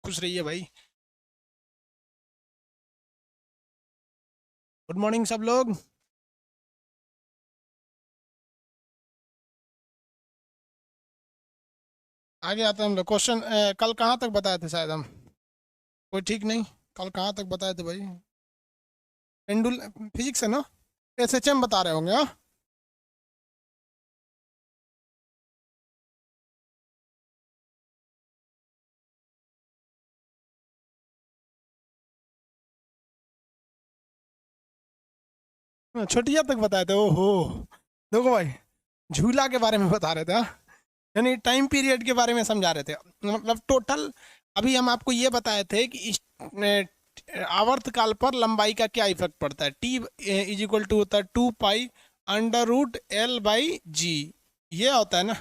खुश रहिए भाई। गुड मॉर्निंग सब लोग। आगे आते हैं हम लोग क्वेश्चन। कल कहाँ तक बताए थे शायद हम? कोई ठीक नहीं। कल कहाँ तक बताए थे भाई? पेंडुल फिजिक्स है ना? एसएचएम बता रहे होंगे हाँ। छोटिया तक बताए थे ओहो। देखो भाई, झूला के बारे में बता रहे थे हाँ। यानी टाइम पीरियड के बारे में समझा रहे थे, मतलब टोटल। अभी हम आपको ये बताए थे कि इस आवर्त काल पर लंबाई का क्या इफेक्ट पड़ता है। टी इज इक्वल टू होता है 2 pi under root L by G. ये होता है ना,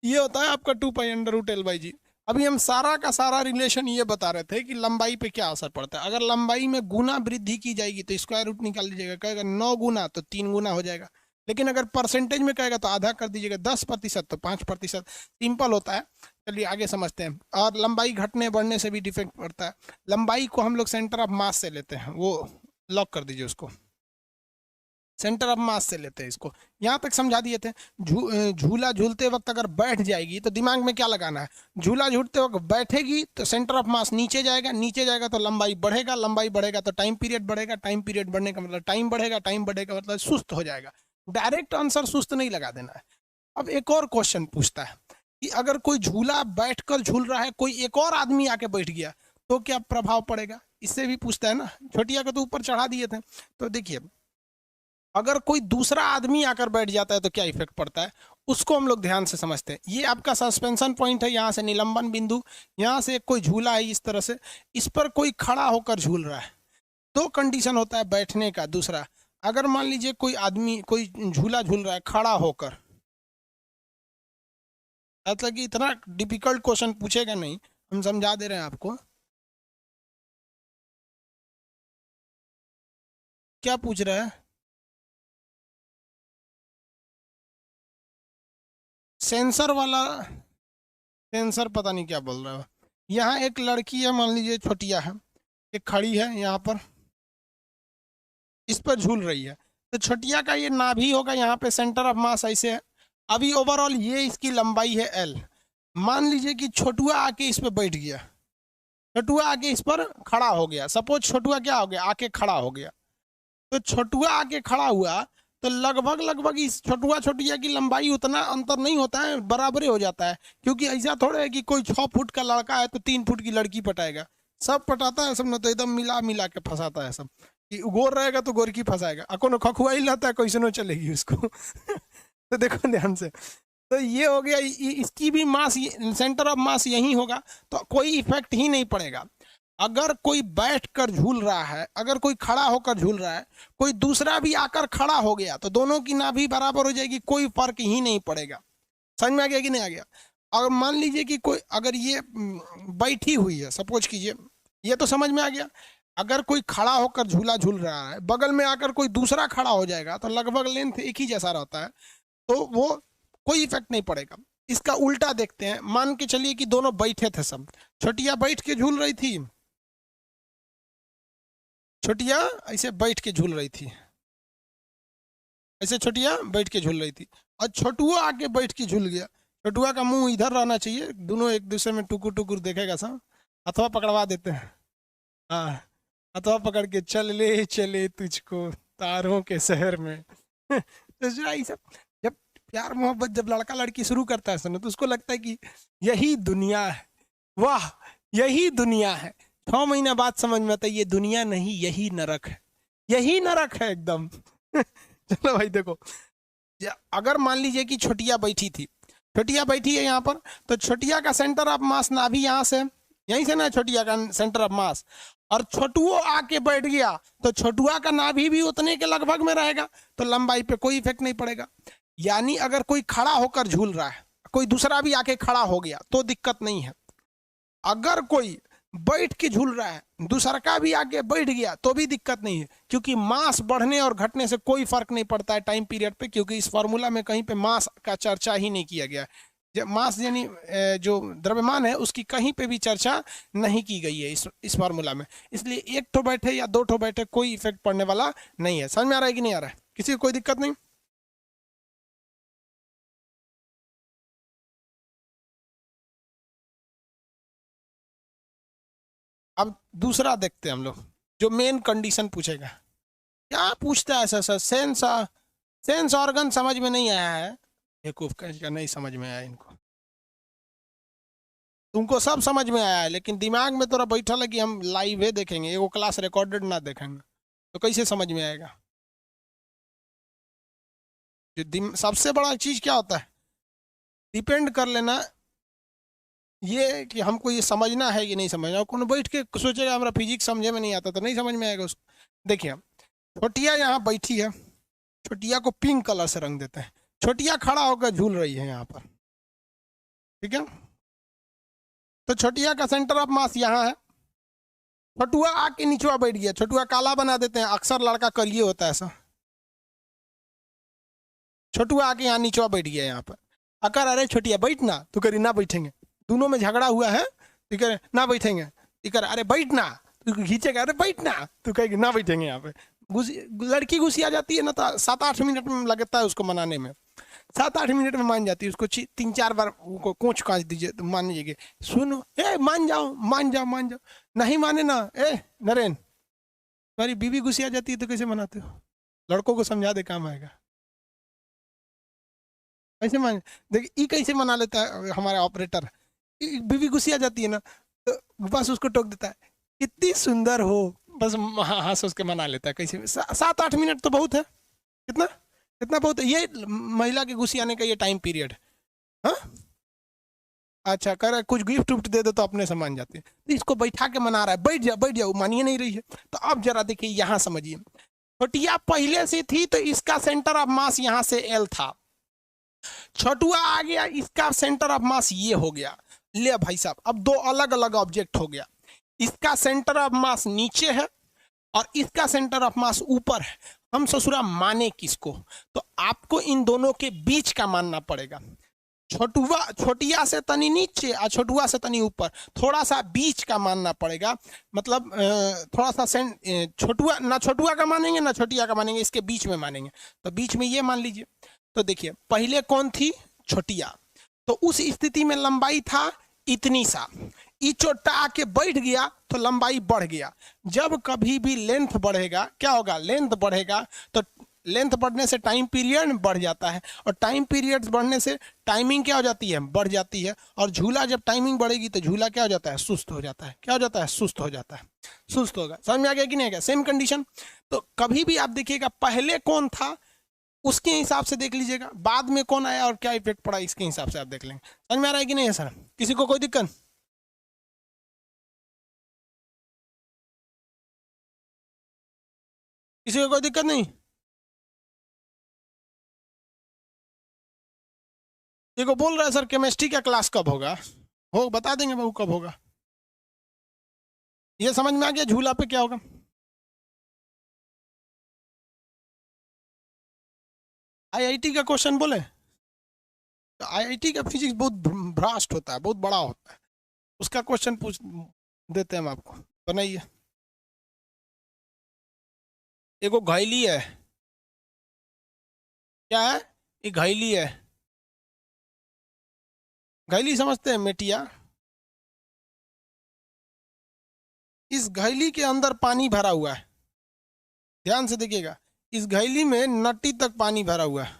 ये होता है आपका 2 pi under root L by G. अभी हम सारा का सारा रिलेशन ये बता रहे थे कि लंबाई पे क्या असर पड़ता है। अगर लंबाई में गुना वृद्धि की जाएगी तो स्क्वायर रूट निकाल लीजिएगा। कहेगा 9 गुना तो 3 गुना हो जाएगा। लेकिन अगर परसेंटेज में कहेगा तो आधा कर दीजिएगा। 10% तो 5%। सिंपल होता है। चलिए आगे समझते हैं। और लंबाई घटने बढ़ने से भी डिफेक्ट पड़ता है। लंबाई को हम लोग सेंटर ऑफ मास से लेते हैं, वो लॉक कर दीजिए उसको। सेंटर ऑफ मास से लेते हैं इसको। यहाँ तक समझा दिए थे। झूला झूलते वक्त अगर बैठ जाएगी तो दिमाग में क्या लगाना है। झूला झूलते वक्त बैठेगी तो सेंटर ऑफ मास नीचे जाएगा, नीचे जाएगा तो लंबाई बढ़ेगा, लंबाई बढ़ेगा तो टाइम पीरियड बढ़ेगा, टाइम पीरियड बढ़ने का मतलब टाइम बढ़ेगा, टाइम बढ़ेगा मतलब सुस्त हो जाएगा। डायरेक्ट आंसर सुस्त नहीं लगा देना है। अब एक और क्वेश्चन पूछता है कि अगर कोई झूला बैठकर झूल रहा है, कोई एक और आदमी आके बैठ गया तो क्या प्रभाव पड़ेगा। इससे भी पूछता है ना। छोटिया को तो ऊपर चढ़ा दिए थे। तो देखिए, अगर कोई दूसरा आदमी आकर बैठ जाता है तो क्या इफेक्ट पड़ता है, उसको हम लोग ध्यान से समझते हैं। ये आपका सस्पेंशन पॉइंट है, यहाँ से निलंबन बिंदु। यहाँ से कोई झूला है इस तरह से, इस पर कोई खड़ा होकर झूल रहा है। दो कंडीशन होता है बैठने का। दूसरा, अगर मान लीजिए कोई आदमी कोई झूला झूल रहा है खड़ा होकर, मतलब कि इतना डिफिकल्ट क्वेश्चन पूछेगा नहीं, हम समझा दे रहे हैं आपको। क्या पूछ रहा है? सेंसर वाला। सेंसर पता नहीं क्या बोल रहा है। यहाँ एक लड़की है, मान लीजिए छोटिया है, एक खड़ी है यहाँ पर, इस पर झूल रही है। तो छोटिया का ये नाभि होगा यहाँ पे, सेंटर ऑफ मास ऐसे है। अभी ओवरऑल ये इसकी लंबाई है एल। मान लीजिए कि छोटुआ आके इस पर बैठ गया, छोटुआ आके इस पर खड़ा हो गया। सपोज छोटुआ क्या हो गया, आके खड़ा हो गया। तो छोटुआ आके खड़ा हुआ तो लगभग लगभग इस छोटुआ छोटिया की लंबाई उतना अंतर नहीं होता है, बराबर हो जाता है। क्योंकि ऐसा थोड़ा है कि कोई 6 फुट का लड़का है तो 3 फुट की लड़की पटाएगा। सब पटाता है सब ना, तो एकदम मिला मिला के फंसाता है सब। कि गोर रहेगा तो गोर की फंसाएगा, अको खखुआ ही रहता है कैसे नो चलेगी उसको। तो देखो ध्यान से। तो ये हो गया, इसकी भी मास, सेंटर ऑफ मास यही होगा, तो कोई इफेक्ट ही नहीं पड़ेगा। अगर कोई बैठ कर झूल रहा है, अगर कोई खड़ा होकर झूल रहा है, कोई दूसरा भी आकर खड़ा हो गया तो दोनों की नाभि बराबर हो जाएगी, कोई फर्क ही नहीं पड़ेगा। समझ में आ गया कि नहीं आ गया? अगर मान लीजिए कि कोई, अगर ये बैठी हुई है, सपोज कीजिए, ये तो समझ में आ गया। अगर कोई खड़ा होकर झूला झूल रहा है, बगल में आकर कोई दूसरा खड़ा हो जाएगा तो लगभग लेंथ एक ही जैसा रहता है, तो वो कोई इफेक्ट नहीं पड़ेगा। इसका उल्टा देखते हैं। मान के चलिए कि दोनों बैठे थे सब, छोटिया बैठ के झूल रही थी, छोटिया ऐसे बैठ के झूल रही थी, ऐसे छोटिया बैठ के झूल रही थी, और छोटुआ आके बैठ के झूल गया। छोटुआ का मुंह इधर रहना चाहिए, दोनों एक दूसरे में टुकुर टुकुर देखेगा सब। अथवा पकड़वा देते हैं। हाँ, अथवा पकड़ के चल ले चले तुझको तारों के शहर में। तो जो ये सब, जब प्यार मोहब्बत जब लड़का लड़की शुरू करता है सुनो, तो उसको लगता है कि यही दुनिया है, वाह यही दुनिया है। 6 महीना बाद समझ में आता है ये दुनिया नहीं, यही नरक है, यही नरक है एकदम। चलो भाई देखो, अगर मान लीजिए कि छोटिया बैठी थी, छोटिया बैठी है यहाँ पर, तो छोटिया का सेंटर ऑफ मास नाभि यहाँ से, यहीं से ना छोटिया का सेंटर ऑफ मास, और छोटुओ आके बैठ गया तो छोटुआ का नाभि भी उतने के लगभग में रहेगा, तो लंबाई पे कोई इफेक्ट नहीं पड़ेगा। यानी अगर कोई खड़ा होकर झूल रहा है, कोई दूसरा भी आके खड़ा हो गया तो दिक्कत नहीं है। अगर कोई बैठ के झूल रहा है, दूसरा का भी आगे बैठ गया तो भी दिक्कत नहीं है, क्योंकि मास बढ़ने और घटने से कोई फर्क नहीं पड़ता है टाइम पीरियड पे, क्योंकि इस फॉर्मूला में कहीं पे मास का चर्चा ही नहीं किया गया। मास यानी जो द्रव्यमान है उसकी कहीं पे भी चर्चा नहीं की गई है इस फार्मूला में। इसलिए एक ठो बैठे या दो ठो बैठे कोई इफेक्ट पड़ने वाला नहीं है। समझ में आ रहा है कि नहीं आ रहा है? किसी को कोई दिक्कत नहीं? अब दूसरा देखते हैं हम लोग, जो मेन कंडीशन पूछेगा। क्या पूछता है सर? सेंस ऑर्गन समझ में नहीं आया है? बेवकूफ का नहीं समझ में आया इनको। तुमको सब समझ में आया है, लेकिन दिमाग में थोड़ा बैठा है कि हम लाइव है देखेंगे, वो क्लास रिकॉर्डेड ना देखेंगे तो कैसे समझ में आएगा? सबसे बड़ा चीज क्या होता है, डिपेंड कर लेना ये कि हमको ये समझना है कि नहीं समझना। कौन बैठ के सोचेगा हमारा फिजिक्स समझे में नहीं आता तो नहीं समझ में आएगा उसको। देखिए, छोटिया यहाँ बैठी है, छोटिया को पिंक कलर से रंग देते हैं। छोटिया खड़ा होकर झूल रही है यहाँ पर, ठीक है? तो छोटिया का सेंटर ऑफ मास यहाँ है। छोटुआ आके नीचवा बैठ गया, छोटुआ काला बना देते हैं, अक्सर लड़का करिए होता है ऐसा। छोटुआ आके यहाँ नीचवा बैठ गया यहाँ पर। अकर अरे छोटिया बैठना, तो करी ना बैठेंगे। दोनों में झगड़ा हुआ है, तो कह ना बैठेंगे। इकर अरे बैठना, तो खींचेगा अरे बैठना, तो कहेगी ना बैठेंगे यहाँ पे। लड़की घुसी आ जाती है ना, तो 7-8 मिनट में लगता है उसको मनाने में। 7-8 मिनट में मान जाती है। उसको 3-4 बार उनको कोच कांच दीजिए तो मान लीजिए। सुनो ए मान जाओ मान जाओ मान जाओ, नहीं माने ना ए नरेन, तुम्हारी बीवी गुस्सी आ जाती है तो कैसे मनाते हो? लड़कों को समझा दे काम आएगा। कैसे मान, देखिए ई कैसे मना लेता है हमारा ऑपरेटर। बीवी गुस्सी आ जाती है ना, तो बस उसको टोक देता है, कितनी सुंदर हो, बस हंस उसके मना लेता है। कैसे 7-8 मिनट तो बहुत है। कितना कितना बहुत है ये महिला के गुस्से आने का ये टाइम पीरियड। हाँ, अच्छा कर रहा है, कुछ गिफ्ट उफ्ट दे दो तो अपने से मान जाते हैं। तो इसको बैठा के मना रहा है, बैठ जाओ, मानिए नहीं रही है। तो अब जरा देखिए यहाँ समझिए, छोटिया पहले से थी तो इसका सेंटर ऑफ मास यहाँ से एल था। छोटुआ आ गया, इसका सेंटर ऑफ मास ये हो गया। ले भाई साहब, अब दो अलग अलग ऑब्जेक्ट हो गया। इसका सेंटर ऑफ मास नीचे है और इसका सेंटर ऑफ मास ऊपर है। हम ससुरा माने किसको? तो आपको इन दोनों के बीच का मानना पड़ेगा। छोटुआ छोटिया से तनी नीचे और छोटुआ से तनी ऊपर, थोड़ा सा बीच का मानना पड़ेगा। मतलब थोड़ा सा छोटुआ ना, छोटुआ का मानेंगे ना छोटिया का मानेंगे, इसके बीच में मानेंगे। तो बीच में ये मान लीजिए। तो देखिए, पहले कौन थी? छोटिया। तो उस स्थिति में लंबाई था इतनी सा, ई चोटा आके बैठ गया तो लंबाई बढ़ गया। जब कभी भी लेंथ बढ़ेगा क्या होगा? लेंथ बढ़ेगा तो लेंथ बढ़ने से टाइम पीरियड बढ़ जाता है, और टाइम पीरियड बढ़ने से टाइमिंग क्या हो जाती है? बढ़ जाती है। और झूला जब टाइमिंग बढ़ेगी तो झूला क्या हो जाता है? सुस्त हो जाता है। क्या हो जाता है? सुस्त हो जाता है। सुस्त होगा। समझ में आ गया कि नहीं आ गया? Same condition. तो कभी भी आप देखिएगा, पहले कौन था उसके हिसाब से देख लीजिएगा, बाद में कौन आया और क्या इफेक्ट पड़ा इसके हिसाब से आप देख लेंगे। समझ में आ रहा है कि नहीं है सर? किसी को कोई दिक्कत? किसी को कोई दिक्कत नहीं? देखो बोल रहा है सर केमिस्ट्री का क्लास कब होगा, हो बता देंगे बाबू कब होगा। ये समझ में आ गया झूला पे क्या होगा? आईआईटी का क्वेश्चन बोले तो आईआईटी का फिजिक्स बहुत भ्रास्ट होता है, बहुत बड़ा होता है। उसका क्वेश्चन पूछ देते हैं हम आपको, बनाइए। एगो घैली है। क्या है? ये घैली है। घैली समझते हैं? मेटिया। इस घैली के अंदर पानी भरा हुआ है। ध्यान से देखिएगा, इस घैली में नट्टी तक पानी भरा हुआ है।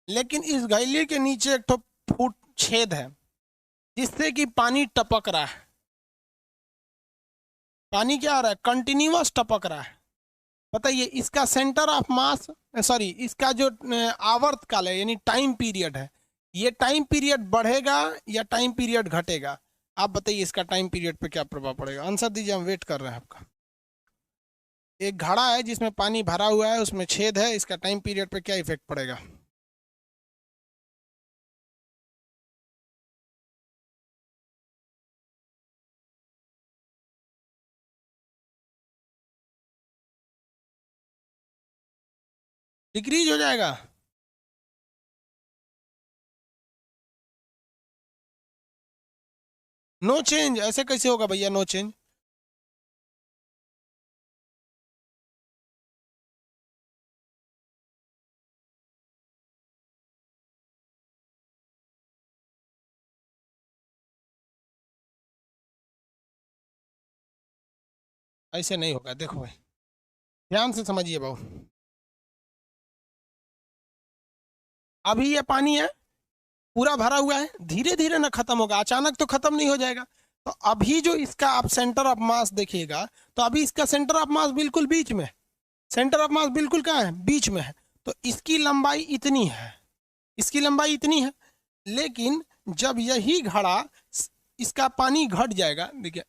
लेकिन इस घैली के नीचे एक तो फूट छेद है जिससे कि पानी टपक रहा है। पानी क्या हो रहा है? कंटिन्यूअस टपक रहा है। बताइए, इसका सेंटर ऑफ मास, सॉरी इसका जो आवर्त काल है यानी टाइम पीरियड है, ये टाइम पीरियड बढ़ेगा या टाइम पीरियड घटेगा? आप बताइए, इसका टाइम पीरियड पे क्या प्रभाव पड़ेगा? आंसर दीजिए, हम वेट कर रहे हैं आपका। एक घड़ा है जिसमें पानी भरा हुआ है, उसमें छेद है, इसका टाइम पीरियड पे क्या इफेक्ट पड़ेगा? डिक्रीज हो जाएगा। नो चेंज, ऐसे कैसे होगा भैया नो चेंज? ऐसे नहीं होगा, देखो भाई ध्यान से समझिए बाबू। अभी ये पानी है पूरा भरा हुआ है, धीरे धीरे ना खत्म होगा, अचानक तो खत्म नहीं हो जाएगा। तो अभी जो इसका आप सेंटर ऑफ मास देखिएगा, तो अभी इसका सेंटर ऑफ मास बिल्कुल बीच में है। सेंटर ऑफ मास बिल्कुल कहाँ है? बीच में है। तो इसकी लंबाई इतनी है, इसकी लंबाई इतनी है। लेकिन जब यही घड़ा इसका पानी घट जाएगा, देखिए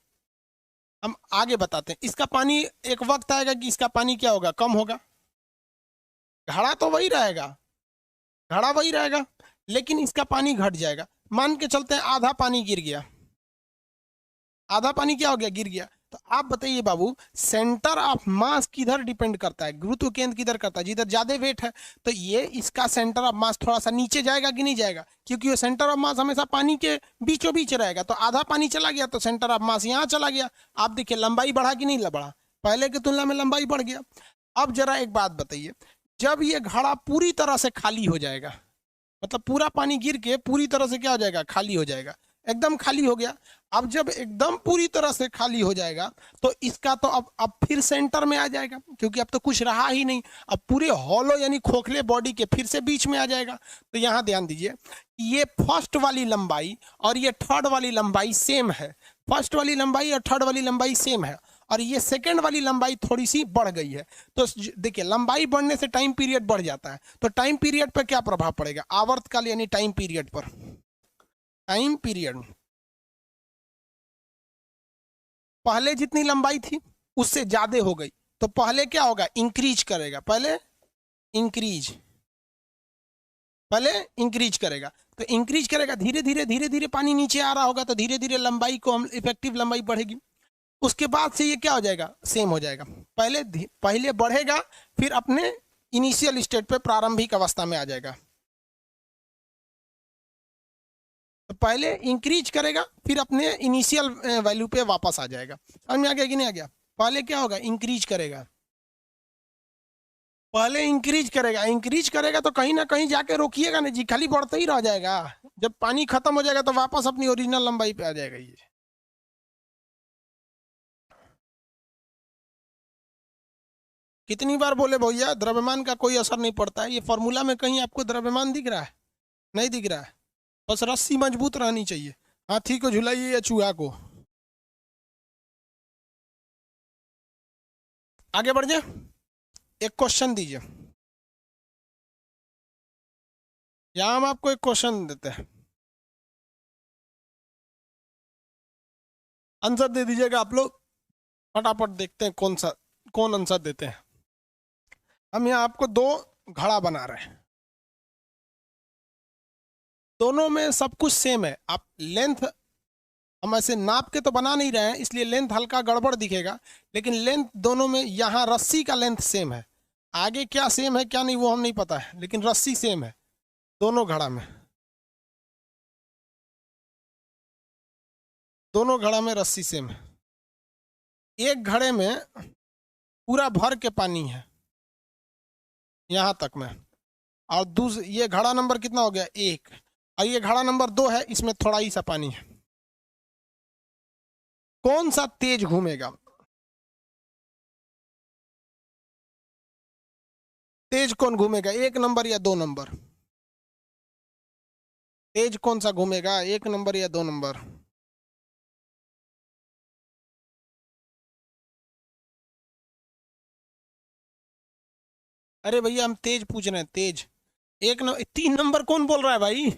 हम आगे बताते हैं, इसका पानी एक वक्त आएगा कि इसका पानी क्या होगा? कम होगा। घड़ा तो वही रहेगा, घड़ा वही रहेगा, लेकिन इसका पानी घट जाएगा। मान के चलते हैं आधा पानी गिर गया, आधा पानी क्या हो गया? गिर गया। तो आप बताइए बाबू, सेंटर ऑफ मास किधर डिपेंड करता है? गुरुत्व केंद्र किधर करता है? जिधर ज्यादा वेट है, तो ये इसका सेंटर ऑफ मास थोड़ा सा नीचे जाएगा कि नहीं जाएगा? क्योंकि ये सेंटर ऑफ मास हमेशा पानी के बीचों बीच रहेगा। तो आधा पानी चला गया तो सेंटर ऑफ मास यहाँ चला गया। आप देखिए लंबाई बढ़ा कि नहीं बढ़ा? पहले की तुलना में लंबाई बढ़ गया। अब जरा एक बात बताइए, जब ये घड़ा पूरी तरह से खाली हो जाएगा, मतलब पूरा पानी गिर के पूरी तरह से क्या हो जाएगा? खाली हो जाएगा, एकदम खाली हो गया। अब जब एकदम पूरी तरह से खाली हो जाएगा, तो इसका तो अब फिर सेंटर में आ जाएगा, क्योंकि अब तो कुछ रहा ही नहीं। अब पूरे हॉलो यानी खोखले बॉडी के फिर से बीच में आ जाएगा। तो यहाँ ध्यान दीजिए, ये फर्स्ट वाली लंबाई और ये थर्ड वाली लंबाई सेम है। फर्स्ट वाली लंबाई और थर्ड वाली लंबाई सेम है, और ये सेकंड वाली लंबाई थोड़ी सी बढ़ गई है। तो देखिए लंबाई बढ़ने से टाइम पीरियड बढ़ जाता है। तो टाइम पीरियड पर क्या प्रभाव पड़ेगा? आवर्तकाल यानी टाइम पीरियड पर। टाइम पीरियड पहले जितनी लंबाई थी उससे ज्यादा हो गई, तो पहले क्या होगा? इंक्रीज करेगा, पहले इंक्रीज, पहले इंक्रीज करेगा। तो इंक्रीज करेगा, धीरे धीरे धीरे धीरे पानी नीचे आ रहा होगा, तो धीरे धीरे लंबाई को हम इफेक्टिव लंबाई बढ़ेगी। उसके बाद से ये क्या हो जाएगा? सेम हो जाएगा। पहले पहले बढ़ेगा, फिर अपने इनिशियल स्टेट पे प्रारंभिक अवस्था में आ जाएगा। तो पहले इंक्रीज करेगा, फिर अपने इनिशियल वैल्यू पे वापस आ जाएगा। समझ में आ गया कि नहीं आ गया? पहले क्या होगा? इंक्रीज करेगा, पहले इंक्रीज करेगा। इंक्रीज करेगा तो कहीं ना कहीं जाके रोकिएगा नहीं जी, खाली बढ़ते ही रह जाएगा। जब पानी खत्म हो जाएगा तो वापस अपनी ओरिजिनल लंबाई पे आ जाएगा ये। कितनी बार बोले भैया, द्रव्यमान का कोई असर नहीं पड़ता है। ये फॉर्मूला में कहीं आपको द्रव्यमान दिख रहा है? नहीं दिख रहा है। बस रस्सी मजबूत रहनी चाहिए। हाथी को झुलाइए या चूहा को। आगे बढ़ जाए, एक क्वेश्चन दीजिए। यहाँ हम आपको एक क्वेश्चन देते हैं, आंसर दे दीजिएगा आप लोग। फटाफट देखते हैं कौन आंसर देते हैं। हम यहाँ आपको दो घड़ा बना रहे हैं, दोनों में सब कुछ सेम है। आप लेंथ हम ऐसे नाप के तो बना नहीं रहे हैं, इसलिए लेंथ हल्का गड़बड़ दिखेगा, लेकिन लेंथ दोनों में, यहाँ रस्सी का लेंथ सेम है। आगे क्या सेम है क्या नहीं वो हम नहीं पता है, लेकिन रस्सी सेम है दोनों घड़ा में। दोनों घड़ा में रस्सी सेम है। एक घड़े में पूरा भर के पानी है यहाँ तक में, और ये घड़ा नंबर कितना हो गया? एक। और ये घड़ा नंबर 2 है, इसमें थोड़ा ही सा पानी है। कौन सा तेज घूमेगा? तेज कौन घूमेगा, 1 नंबर या 2 नंबर? तेज कौन सा घूमेगा, 1 नंबर या 2 नंबर? अरे भैया हम तेज पूछ रहे हैं, तेज। 3 नंबर कौन बोल रहा है भाई?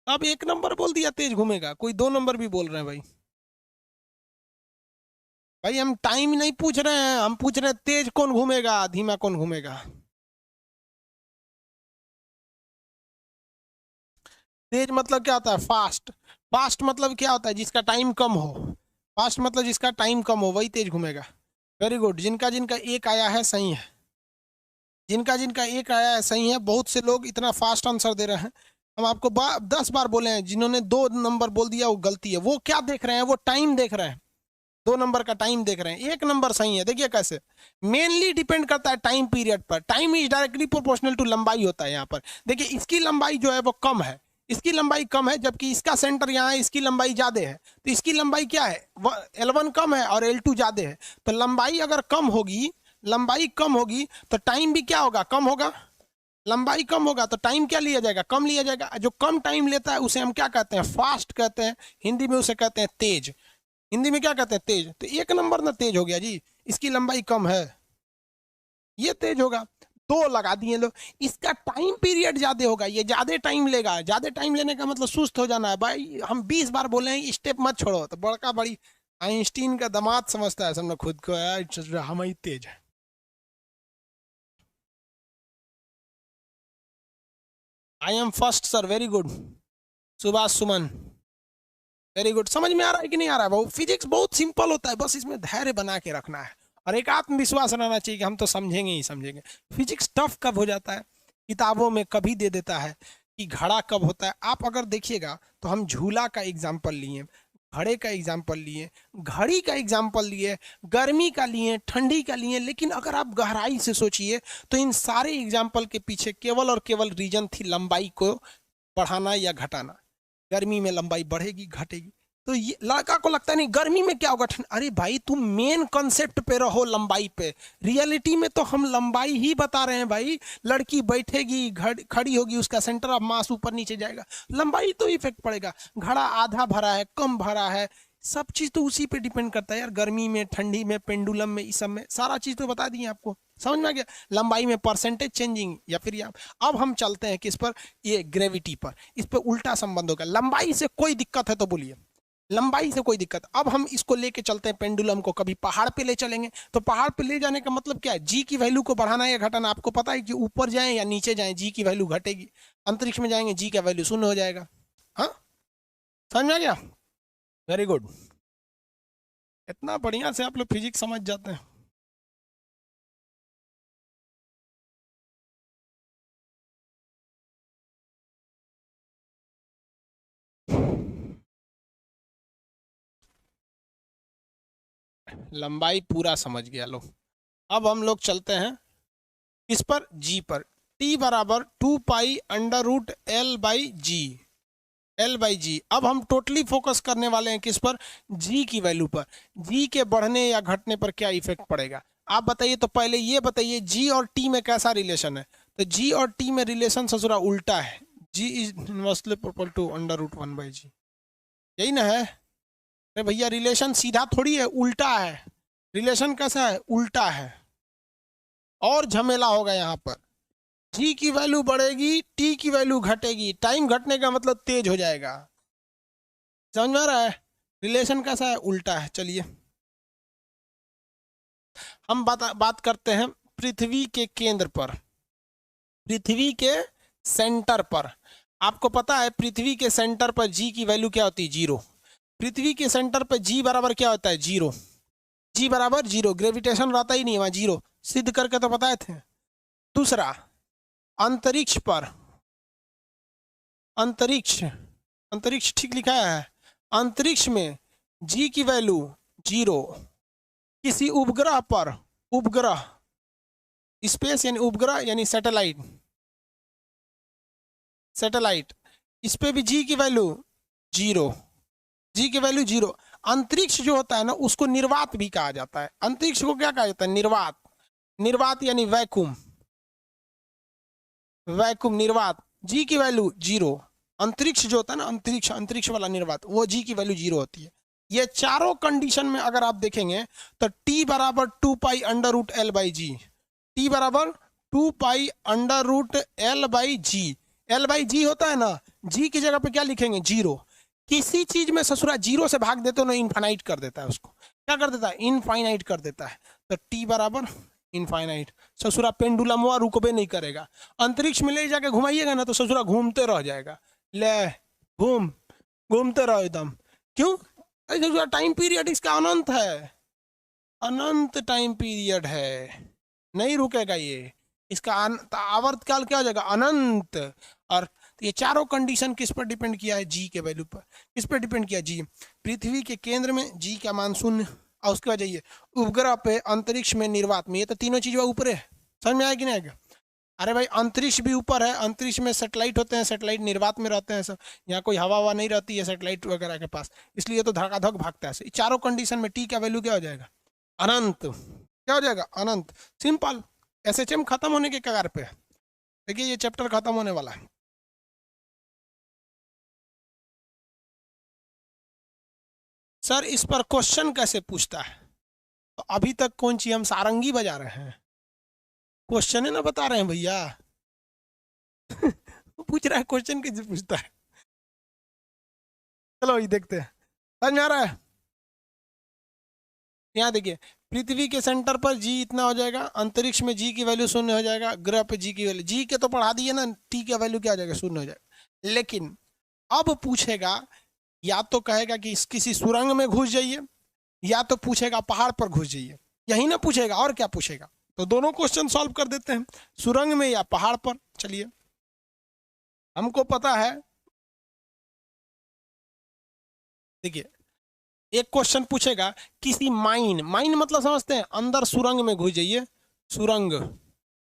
अब 1 नंबर बोल दिया तेज घूमेगा, कोई 2 नंबर भी बोल रहे हैं भाई। भाई हम टाइम नहीं पूछ रहे हैं, हम पूछ रहे हैं तेज कौन घूमेगा, धीमा कौन घूमेगा। तेज मतलब क्या होता है? फास्ट। फास्ट मतलब क्या होता है? जिसका टाइम कम हो। फास्ट मतलब जिसका टाइम कम हो वही तेज घूमेगा। वेरी गुड, जिनका जिनका एक आया है सही है। जिनका जिनका एक आया है सही है, बहुत से लोग इतना फास्ट आंसर दे रहे हैं। हम आपको 10 बार बोले हैं, जिन्होंने 2 नंबर बोल दिया वो गलती है। वो क्या देख रहे हैं, वो टाइम देख रहे हैं, 2 नंबर का टाइम देख रहे हैं। 1 नंबर सही है। देखिए कैसे मेनली डिपेंड करता है टाइम पीरियड पर। Time is directly proportional to लंबाई होता है यहाँ पर। देखिए इसकी लंबाई जो है वो कम है, इसकी लंबाई कम है, जबकि इसका सेंटर यहाँ है, इसकी लंबाई ज्यादा है। तो इसकी लंबाई क्या है, L1 कम है और L2 ज्यादा है। तो लंबाई अगर कम होगी, लंबाई कम होगी तो टाइम भी क्या होगा, कम होगा। लंबाई कम होगा तो टाइम क्या लिया जाएगा, कम लिया जाएगा। जो कम टाइम लेता है उसे हम क्या कहते हैं, फास्ट कहते हैं। हिंदी में उसे कहते हैं तेज। हिंदी में क्या कहते हैं, तेज। तो 1 नंबर ना तेज हो गया जी, इसकी लंबाई कम है, ये तेज होगा। 2 लगा दिए लोग। इसका टाइम पीरियड ज्यादा होगा, ये ज्यादा टाइम लेगा। ज्यादा टाइम लेने का मतलब सुस्त हो जाना है भाई। हम 20 बार बोले हैं स्टेप मत छोड़ो, तो बड़का बड़ी आइंस्टीन का दामाद समझता है सबने खुद को, यार हम ही तेज है। I am first sir, very good. Subhash Suman, very good. समझ में आ रहा है कि नहीं आ रहा है भाऊ? फिजिक्स बहुत सिंपल होता है, बस इसमें धैर्य बना के रखना है और एक आत्मविश्वास रहना चाहिए कि हम तो समझेंगे ही समझेंगे। फिजिक्स टफ कब हो जाता है, किताबों में कभी दे देता है कि घड़ा कब होता है। आप अगर देखिएगा तो हम झूला का एग्जाम्पल लिए, घड़े का एग्जाम्पल लिए, घड़ी का एग्जाम्पल लिए, गर्मी का लिए, ठंडी का लिए, लेकिन अगर आप गहराई से सोचिए तो इन सारे एग्जाम्पल के पीछे केवल और केवल रीजन थी लंबाई को बढ़ाना या घटाना। गर्मी में लंबाई बढ़ेगी घटेगी। तो ये लड़का को लगता नहीं गर्मी में क्या होगा, अरे भाई तुम मेन कॉन्सेप्ट पे रहो, लंबाई पे। रियलिटी में तो हम लंबाई ही बता रहे हैं भाई। लड़की बैठेगी, खड़ी होगी, उसका सेंटर ऑफ मास ऊपर नीचे जाएगा, लंबाई तो इफेक्ट पड़ेगा। घड़ा आधा भरा है, कम भरा है, सब चीज तो उसी पे डिपेंड करता है यार। गर्मी में, ठंडी में, पेंडुलम में, इस सब में सारा चीज तो बता दिए आपको। समझ में आ गया? लंबाई में परसेंटेज चेंजिंग या फिर अब हम चलते हैं किस पर, ये ग्रेविटी पर। इस पर उल्टा संबंध होगा। लंबाई से कोई दिक्कत है तो बोलिए, लंबाई से कोई दिक्कत। अब हम इसको लेके चलते हैं पेंडुलम को, कभी पहाड़ पे ले चलेंगे। तो पहाड़ पे ले जाने का मतलब क्या है, जी की वैल्यू को बढ़ाना या घटाना। आपको पता है कि ऊपर जाए या नीचे जाए जी की वैल्यू घटेगी, अंतरिक्ष में जाएंगे जी का वैल्यू शून्य हो जाएगा। हाँ, समझ में आ गया? Very good. इतना बढ़िया से आप लोग फिजिक्स समझ जाते हैं। लंबाई पूरा समझ गया लो। अब हम लोग चलते हैं इस पर, जी पर। टी बराबर 2 pi under root L/G, L/G। अब हम टोटली फोकस करने वाले हैं किस पर, जी की वैल्यू पर। जी के बढ़ने या घटने पर क्या इफेक्ट पड़ेगा आप बताइए। तो पहले ये बताइए जी और टी में कैसा रिलेशन है। तो जी और टी में रिलेशन ससुरा उल्टा है। G is inversely proportional to under root 1/G, यही ना है? अरे भैया रिलेशन सीधा थोड़ी है, उल्टा है। रिलेशन कैसा है, उल्टा है। और झमेला होगा यहाँ पर। जी की वैल्यू बढ़ेगी, टी की वैल्यू घटेगी। टाइम घटने का मतलब तेज हो जाएगा। समझ में आ रहा है? रिलेशन कैसा है, उल्टा है। चलिए हम बात करते हैं पृथ्वी के केंद्र पर, पृथ्वी के सेंटर पर। आपको पता है पृथ्वी के सेंटर पर जी की वैल्यू क्या होती है, 0। पृथ्वी के सेंटर पर जी बराबर क्या होता है, 0। जी बराबर 0, ग्रेविटेशन रहता ही नहीं वहां, 0 सिद्ध करके तो बताए थे। दूसरा, अंतरिक्ष पर, अंतरिक्ष, अंतरिक्ष ठीक लिखा है। अंतरिक्ष में जी की वैल्यू 0। किसी उपग्रह पर, उपग्रह, स्पेस यानी उपग्रह यानी सैटेलाइट, सैटेलाइट, इस पे भी जी की वैल्यू 0, जी की वैल्यू 0। अंतरिक्ष जो होता है ना उसको निर्वात भी कहा जाता है। अंतरिक्ष को क्या कहा जाता है, निर्वात। निर्वात यानी वैक्यूम, वैक्यूम निर्वात। जी की वैल्यू 0। अंतरिक्ष जो होता है ना, अंतरिक्ष, अंतरिक्ष वाला निर्वात, वो जी की वैल्यू 0 होती है। ये चारों कंडीशन में अगर आप देखेंगे तो टी बराबर 2 pi under root L/G, T बराबर 2 pi under root L/G। L/G होता है ना, जी की जगह पे क्या लिखेंगे, 0। किसी चीज में ससुरा 0 से भाग देते हो ना, इनफाइनाइट कर देता है उसको। क्या कर देता है, इनफाइनाइट कर देता है। तो टी बराबर इनफाइनाइट। ससुरा पेंडुलम हुआ, रुकबे नहीं करेगा। अंतरिक्ष में ले जाके घुमाइएगा ना तो ससुरा घूमते रह जाएगा। ले घूम, घूमते रहो एकदम। क्यों? ससुरा टाइम पीरियड इसका अनंत है, अनंत टाइम पीरियड है, नहीं रुकेगा ये। इसका आवर्त काल क्या हो जाएगा, अनंत। और ये चारों कंडीशन किस पर डिपेंड किया है, जी के वैल्यू पर। किस पर डिपेंड किया, जी। पृथ्वी के केंद्र में जी का मान 0, और उसके बाद जाइए उपग्रह पे, अंतरिक्ष में, निर्वात में, ये तो तीनों चीज ऊपर है। समझ में आया कि नहीं आएगा? अरे भाई अंतरिक्ष भी ऊपर है, अंतरिक्ष में सैटेलाइट होते हैं, सैटेलाइट निर्वात में रहते हैं सब। यहाँ कोई हवा हवा नहीं रहती है सैटेलाइट वगैरह के पास, इसलिए तो धड़ाधक भागता है। चारों कंडीशन में टी का वैल्यू क्या हो जाएगा, अनंत। क्या हो जाएगा, अनंत। सिंपल। एसएचएम खत्म होने के कगार पे है। देखिए ये चैप्टर खत्म होने वाला है। सर इस पर क्वेश्चन कैसे पूछता है, तो अभी तक कौन सी हम सारंगी बजा रहे हैं, क्वेश्चन है ना बता रहे हैं भैया। पूछ रहा है क्वेश्चन कैसे पूछता है। चलो ये देखते हैं, समझ में आ रहा है। यहाँ देखिए पृथ्वी के सेंटर पर जी इतना हो जाएगा, अंतरिक्ष में जी की वैल्यू 0 हो जाएगा, ग्रह पे जी की वैल्यू, जी के तो पढ़ा दिए ना, टी का वैल्यू क्या हो जाएगा, 0 हो जाएगा। लेकिन अब पूछेगा, या तो कहेगा कि किसी सुरंग में घुस जाइए, या तो पूछेगा पहाड़ पर घुस जाइए, यही ना पूछेगा, और क्या पूछेगा। तो दोनों क्वेश्चन सॉल्व कर देते हैं, सुरंग में या पहाड़ पर। चलिए हमको पता है, देखिए एक क्वेश्चन पूछेगा किसी माइन, माइन मतलब समझते हैं, अंदर सुरंग में घुस जाइए, सुरंग,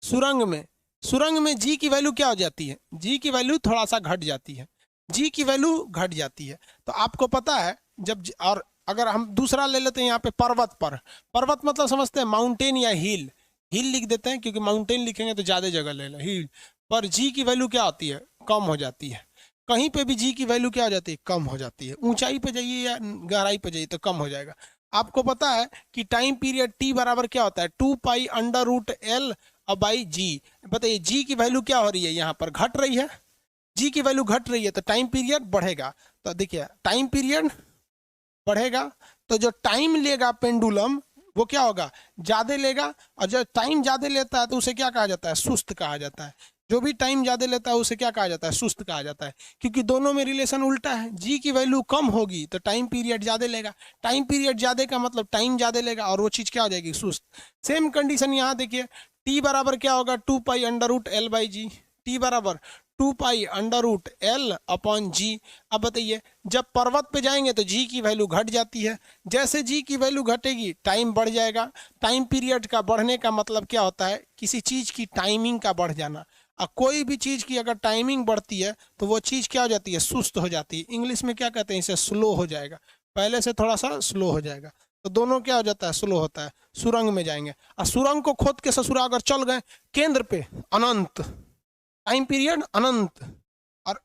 सुरंग में, सुरंग में जी की वैल्यू क्या हो जाती है, जी की वैल्यू थोड़ा सा घट जाती है, जी की वैल्यू घट जाती है। तो आपको पता है जब और अगर हम दूसरा ले लेते हैं यहाँ पे पर्वत पर, पर्वत मतलब समझते हैं माउंटेन या हिल, हिल लिख देते हैं क्योंकि माउंटेन लिखेंगे तो ज़्यादा जगह ले लो, हिल पर जी की वैल्यू क्या होती है, कम हो जाती है। कहीं पे भी जी की वैल्यू क्या हो जाती है, कम हो जाती है। ऊंचाई पे जाइए या गहराई पे जाइए तो कम हो जाएगा। आपको पता है कि टाइम पीरियड टी बराबर क्या होता है, 2 pi under root L by G. बताइए जी की वैल्यू क्या हो रही है, यहाँ पर घट रही है, जी की वैल्यू घट रही है तो टाइम पीरियड बढ़ेगा। तो देखिए टाइम पीरियड बढ़ेगा तो जो टाइम लेगा पेंडुलम वो क्या होगा, ज्यादा लेगा। और जब टाइम ज्यादा लेता है तो उसे क्या कहा जाता है, सुस्त कहा जाता है। जो भी टाइम ज्यादा लेता है उसे क्या कहा जाता है, सुस्त कहा जाता है। क्योंकि दोनों में रिलेशन उल्टा है, जी की वैल्यू कम होगी तो टाइम पीरियड ज्यादा लेगा, टाइम पीरियड ज्यादा का मतलब टाइम ज्यादा लेगा और वो चीज क्या हो जाएगी, सुस्त। सेम कंडीशन यहाँ देखिए, टी बराबर क्या होगा, 2 pi under root L by G, T बराबर 2 pi under root L upon G. अब बताइए जब पर्वत पे जाएंगे तो जी की वैल्यू घट जाती है, जैसे जी की वैल्यू घटेगी टाइम बढ़ जाएगा। टाइम पीरियड का बढ़ने का मतलब क्या होता है, किसी चीज की टाइमिंग का बढ़ जाना। और कोई भी चीज की अगर टाइमिंग बढ़ती है तो वो चीज क्या हो जाती है, सुस्त हो जाती है। इंग्लिश में क्या कहते हैं इसे, स्लो हो जाएगा, पहले से थोड़ा सा स्लो हो जाएगा। तो दोनों क्या हो जाता है, स्लो होता है। सुरंग में जाएंगे और सुरंग को खोद के ससुरा अगर चल गए केंद्र पे, अनंत, टाइम पीरियड अनंत। और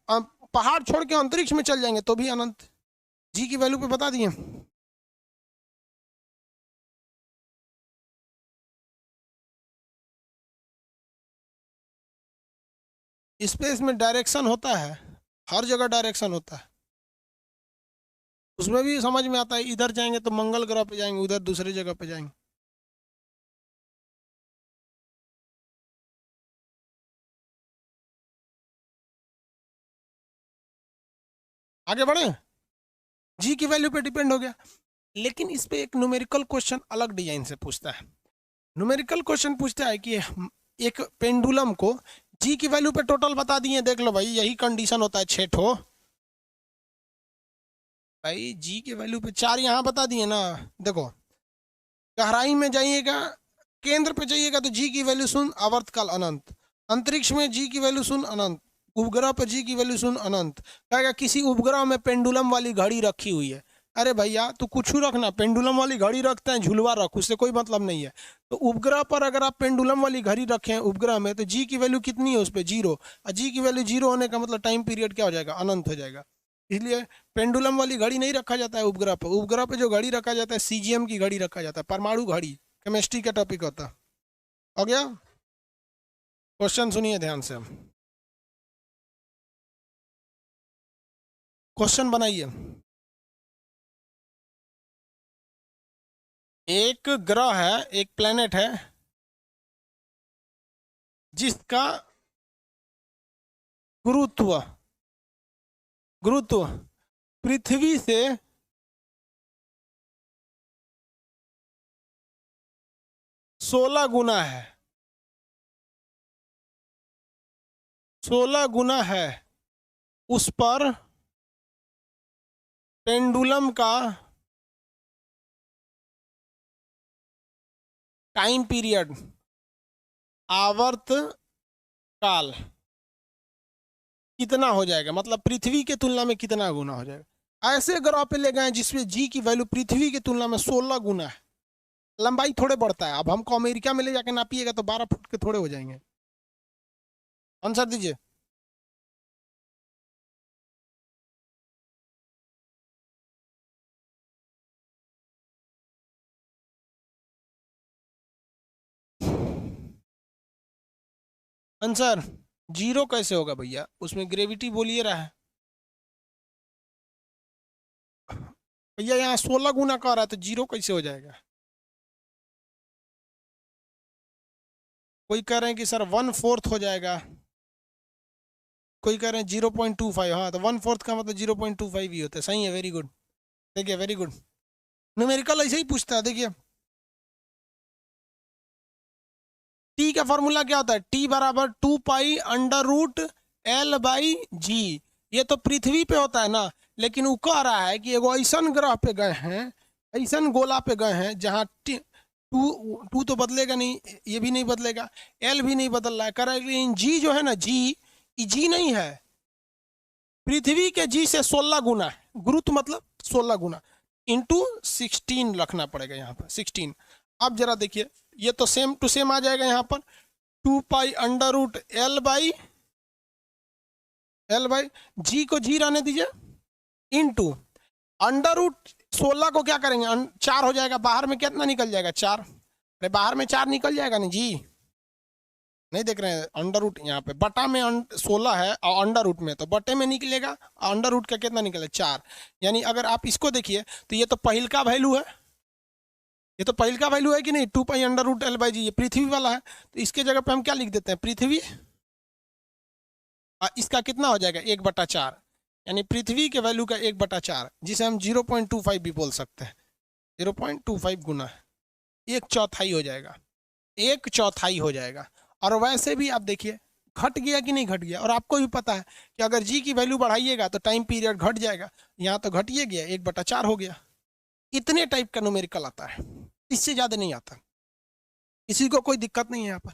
पहाड़ छोड़ के अंतरिक्ष में चल जाएंगे तो भी अनंत। जी की वैल्यू पे बता दिए। स्पेस में डायरेक्शन होता है, हर जगह डायरेक्शन होता है, उसमें भी समझ में आता है, इधर जाएंगे तो मंगल ग्रह पे जाएंगे, उधर दूसरी जगह पे जाएंगे। आगे बढ़े, जी की वैल्यू पे डिपेंड हो गया। लेकिन इस पे एक न्यूमेरिकल क्वेश्चन अलग डिजाइन से पूछता है। न्यूमेरिकल क्वेश्चन पूछता है कि एक पेंडुलम को जी की वैल्यू पे टोटल बता दिए, देख लो भाई यही कंडीशन होता है, 6 ठो भाई, जी के वैल्यू पे 4 यहाँ बता दिए ना। देखो गहराई में जाइएगा, केंद्र पे जाइएगा तो जी की वैल्यू 0, आवर्तकाल अनंत। अंतरिक्ष में जी की वैल्यू 0 अनंत, उपग्रह पर जी की वैल्यू 0 अनंत। कहेगा किसी उपग्रह में पेंडुलम वाली घड़ी रखी हुई है, अरे भैया तू कुछ रखना, पेंडुलम वाली घड़ी रखते हैं, झुलवा रख, उससे कोई मतलब नहीं है। तो उपग्रह पर अगर आप पेंडुलम वाली घड़ी रखें उपग्रह में तो जी की वैल्यू कितनी है उस पर, 0। और जी की वैल्यू 0 होने का मतलब टाइम पीरियड क्या हो जाएगा, अनंत हो जाएगा। इसलिए पेंडुलम वाली घड़ी नहीं रखा जाता है उपग्रह पर। उपग्रह पे जो घड़ी रखा जाता है सीजीएम की घड़ी रखा जाता है, परमाणु घड़ी, केमिस्ट्री का टॉपिक होता है। हो गया, क्वेश्चन सुनिए ध्यान से, क्वेश्चन बनाइए। एक ग्रह है, एक प्लेनेट है जिसका गुरुत्व, गुरुत्व पृथ्वी से 16 गुना है। 16 गुना है उस पर पेंडुलम का टाइम पीरियड, आवर्त काल कितना हो जाएगा, मतलब पृथ्वी के तुलना में कितना गुना हो जाएगा। ऐसे ग्रह पे ले गए जिसमें जी की वैल्यू पृथ्वी की तुलना में 16 गुना है। लंबाई थोड़े बढ़ता है। अब हमको अमेरिका में ले जाके नापिएगा तो 12 फुट के थोड़े हो जाएंगे। आंसर दीजिए। आंसर जीरो कैसे होगा भैया, उसमें ग्रेविटी बोलिए रहा है भैया, यहाँ 16 गुना कह रहा है तो जीरो कैसे हो जाएगा। कोई कह रहे हैं कि सर 1/4 हो जाएगा, कोई कह रहे हैं 0.25। हाँ तो 1/4 का मतलब 0.25 ही होता है। सही है, वेरी गुड। देखिए वेरी गुड, न्यूमेरिकल ऐसे ही पूछता है। देखिए टी का फॉर्मूला क्या होता है, टी बराबर 2 पाई अंडर रूट L/जी। ये तो पृथ्वी पे होता है ना, लेकिन वो कह रहा है कि एगो ऐसा ग्रह पे गए हैं, ऐसा गोला पे गए हैं जहाँ टू टू तो बदलेगा नहीं, ये भी नहीं बदलेगा, एल भी नहीं बदल रहा है। कह रहा है लेकिन जी जो है ना, जी ये जी नहीं है, पृथ्वी के जी से 16 गुना है। गुरुत्व मतलब 16 गुना इंटू 16 रखना पड़ेगा यहाँ पर 16। अब जरा देखिए, ये तो सेम टू सेम आ जाएगा यहाँ पर, 2 पाई अंडर रूट L/, जी को जी रहने दीजिए, इंटू अंडर रूट 16 को क्या करेंगे, 4 हो जाएगा, बाहर में कितना निकल जाएगा 4। अरे बाहर में 4 निकल जाएगा नहीं जी, नहीं देख रहे हैं, अंडर रूट यहाँ पे बटा में 16 है और अंडर रूट में तो बटे में निकलेगा, अंडर रूट का कितना निकले 4। यानी अगर आप इसको देखिए तो ये तो पहिल का वैल्यू है, ये तो पहिल का वैल्यू है कि नहीं, 2 पाई अंडर रूट L/जी, ये पृथ्वी वाला है, तो इसके जगह पे हम क्या लिख देते हैं, पृथ्वी। इसका कितना हो जाएगा 1/4, यानी पृथ्वी के वैल्यू का 1/4, जिसे हम 0.25 भी बोल सकते हैं। 0.25 गुना 1/4 हो जाएगा, 1/4 हो जाएगा। और वैसे भी आप देखिए घट गया कि नहीं घट गया, और आपको भी पता है कि अगर जी की वैल्यू बढ़ाइएगा तो टाइम पीरियड घट जाएगा, यहाँ तो घटिए गया, 1/4 हो गया। इतने टाइप का न्यूमेरिकल आता है, इससे ज़्यादा नहीं आता, किसी को कोई दिक्कत नहीं है यहाँ पर।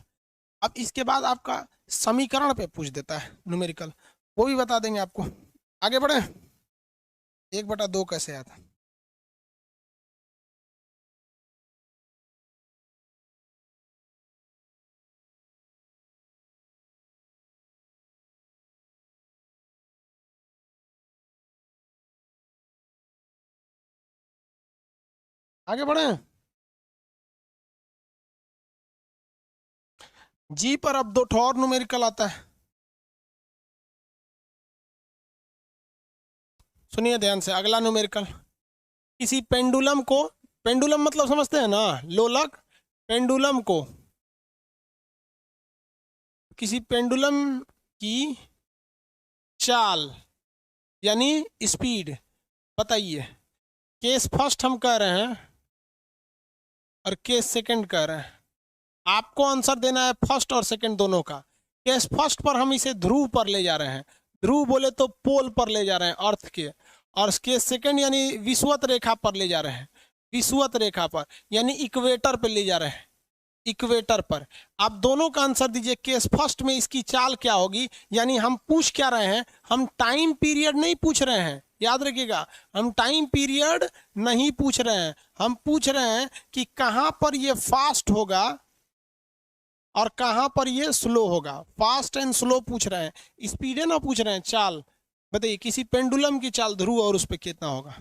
अब इसके बाद आपका समीकरण पे पूछ देता है न्यूमेरिकल, वो भी बता देंगे आपको। आगे बढ़े, 1/2 कैसे आता। आगे बढ़े, जी पर अब 2 ठो और न्यूमेरिकल आता है, सुनिए ध्यान से। अगला न्यूमेरिकल, किसी पेंडुलम को, पेंडुलम मतलब समझते हैं ना, लोलक, पेंडुलम को, किसी पेंडुलम की चाल यानी स्पीड बताइए। केस फर्स्ट हम कह रहे हैं और केस सेकंड कह रहे हैं, आपको आंसर देना है फर्स्ट और सेकंड दोनों का। केस फर्स्ट पर हम इसे ध्रुव पर ले जा रहे हैं, ध्रुव बोले तो पोल पर ले जा रहे हैं अर्थ के, और केस सेकंड यानी विषुवत रेखा पर ले जा रहे हैं, विषुवत रेखा पर यानी इक्वेटर पर ले जा रहे हैं, इक्वेटर पर। आप दोनों का आंसर दीजिए। केस फर्स्ट में इसकी चाल क्या होगी, यानी हम पूछ क्या रहे हैं, हम टाइम पीरियड नहीं पूछ रहे हैं, याद रखिएगा, हम टाइम पीरियड नहीं पूछ रहे हैं, हम पूछ रहे हैं कि कहां पर ये फास्ट होगा और कहां पर ये स्लो होगा। फास्ट एंड स्लो पूछ रहे हैं, स्पीड है ना पूछ रहे हैं, चाल बताइए किसी पेंडुलम की चाल ध्रुव और उस पर कितना होगा।